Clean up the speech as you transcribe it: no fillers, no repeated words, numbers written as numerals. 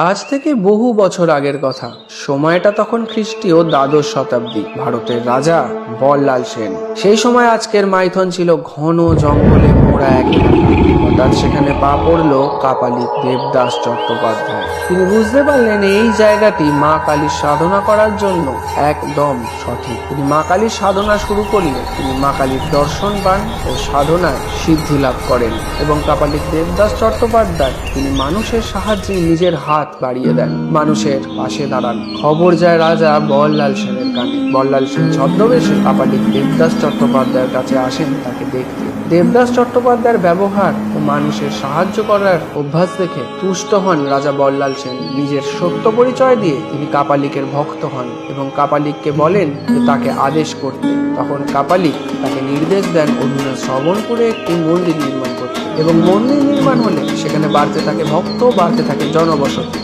আজ থেকে বহু বছর আগের কথা। সময়টা তখন খ্রিস্টীয় দ্বাদশ শতাব্দী। ভারতের রাজা বল্লাল সেন। সেই সময় আজকের মাইথন ছিল ঘন জঙ্গলে মোড়া এক এলাকা। হঠাৎ সেখানে পা পড়ল কাপালিক দেবদাস চট্টোপাধ্যায়। তিনি বুঝতে পারলেন এই জায়গাটি মা কালীর সাধনা করার জন্য একদম সঠিক। তিনি মা কালীর সাধনা শুরু করলে তিনি মা কালীর দর্শন পান ও সাধনায় সিদ্ধি লাভ করেন। এবং কাপালিক দেবদাস চট্টোপাধ্যায় তিনি মানুষের সাহায্যে নিজের হাত বাড়িয়ে দেন, মানুষের পাশে দাঁড়ান। খবর যায় রাজা বল্লাল সেনের কানে। বল্লাল সেন ছদ্মবেশে কাপালিক দেবদাস চট্টোপাধ্যায়ের কাছে আসেন তাকে দেখতে। দেবদাস চট্টোপাধ্যায়ের ব্যবহার ও মানুষের সাহায্য করার অভ্যাস দেখে তুষ্ট হন রাজা বল্লাল সেন। নিজের সত্য পরিচয় দিয়ে তিনি কাপালিকের ভক্ত হন এবং কাপালিককে বলেন যে তাকে আদেশ করতে। তখন কাপালিক তাকে নির্দেশ দেন অধুনা শ্রবণপুরে একটি মন্দির নির্মাণ করতে, এবং মন্দির নির্মাণ হলে সেখানে বাড়তে থাকে ভক্ত, বাড়তে থাকে জনবসতি।